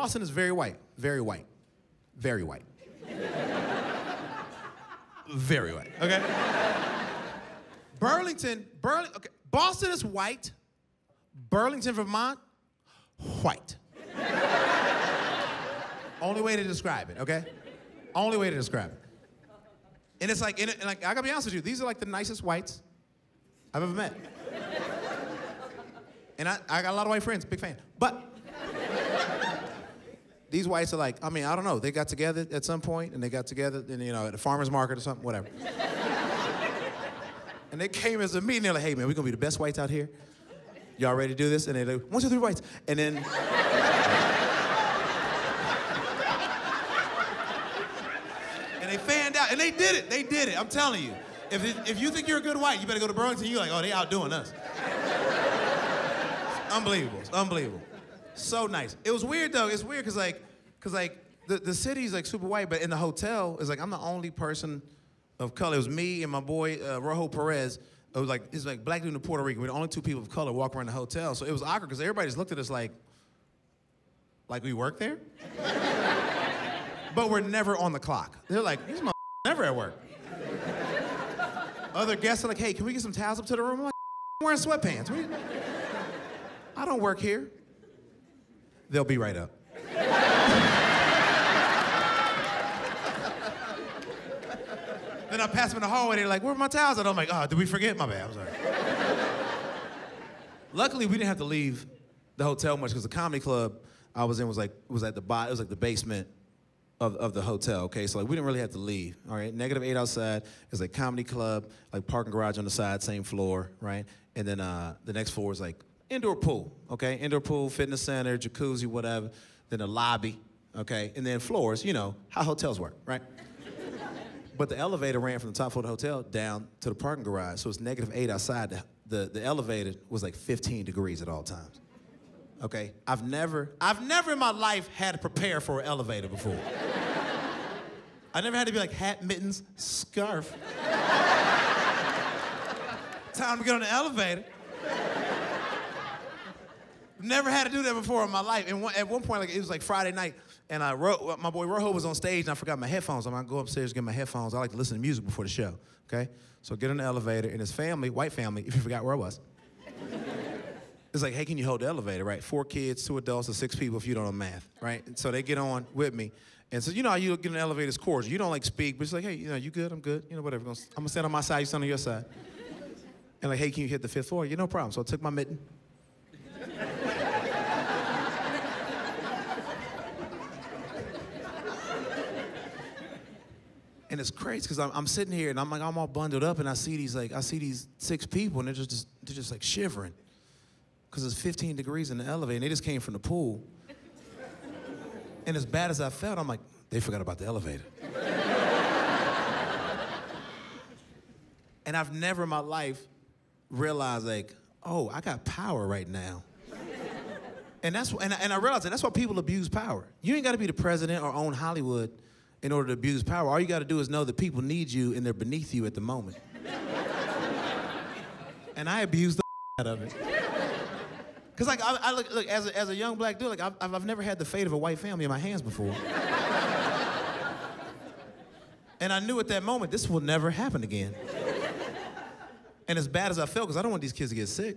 Boston is very white, very white, very white. Very white, okay? Okay, Boston is white. Burlington, Vermont, white. Only way to describe it, okay? Only way to describe it. And it's like, and I gotta be honest with you, these are like the nicest whites I've ever met. And I got a lot of white friends, big fan. But these whites are like, I mean, I don't know, they got together at some point, and they got together, and, you know, at a farmer's market or something, whatever. And they came as a meeting, they're like, hey man, we're gonna be the best whites out here. Y'all ready to do this? And they're like, 1, 2, 3 whites. And then, and they fanned out, and they did it, I'm telling you. If you think you're a good white, you better go to Burlington, you're like, oh, they outdoing us. It's unbelievable. So nice. It was weird though, it's weird, cause the city's like super white, but in the hotel, it's like I'm the only person of color. It was me and my boy, Rojo Perez. It's like black dude in Puerto Rico. We're the only 2 people of color walking around the hotel. So it was awkward because everybody just looked at us like we work there? But we're never on the clock. They're like, these motherfuckers never at work. Other guests are like, hey, can we get some towels up to the room? I'm like, I'm wearing sweatpants. I don't work here. They'll be right up. Then I pass them in the hallway, they're like, where are my towels at? I'm like, oh, did we forget? My bad, I'm sorry. Luckily, we didn't have to leave the hotel much because the comedy club I was in was like the basement of the hotel, okay? So like we didn't really have to leave, all right? -8 outside, it's like comedy club, like parking garage on the side, same floor, right? And then the next floor is like indoor pool, okay? Indoor pool, fitness center, jacuzzi, whatever. Then a lobby, okay? And then floors, you know, how hotels work, right? But the elevator ran from the top floor of the hotel down to the parking garage, so it's -8 outside. The elevator was like 15 degrees at all times. Okay? I've never in my life had to prepare for an elevator before. I never had to be like hat, mittens, scarf. Time to get on the elevator. Never had to do that before in my life. And at one point, like it was like Friday night, and my boy Rojo was on stage, and I forgot my headphones. I'm gonna go upstairs, get my headphones. I like to listen to music before the show, okay? So get in the elevator, and his family, white family, if you forgot where I was, it's like, hey, can you hold the elevator, right? 4 kids, 2 adults, and 6 people if you don't know math, right? And so they get on with me. And so you know how you get in the elevator, it's cordial. You don't like speak, but it's like, hey, you know, you good? I'm good. You know, whatever. I'm gonna stand on my side, you stand on your side. And like, hey, can you hit the 5th floor? Yeah, no problem. So I took my mitten. And it's crazy because I'm sitting here and I'm all bundled up, and I see these 6 people, and they're just like shivering because it's 15 degrees in the elevator, and they just came from the pool. And as bad as I felt, I'm like, they forgot about the elevator. And I've never in my life realized like, oh, I got power right now. And I realized that's why people abuse power. You ain't got to be the president or own Hollywood in order to abuse power. All you got to do is know that people need you and they're beneath you at the moment. And I abused the out of it. Cause like I look as a young black dude, like I've never had the fate of a white family in my hands before. And I knew at that moment this will never happen again. And as bad as I felt, because I don't want these kids to get sick.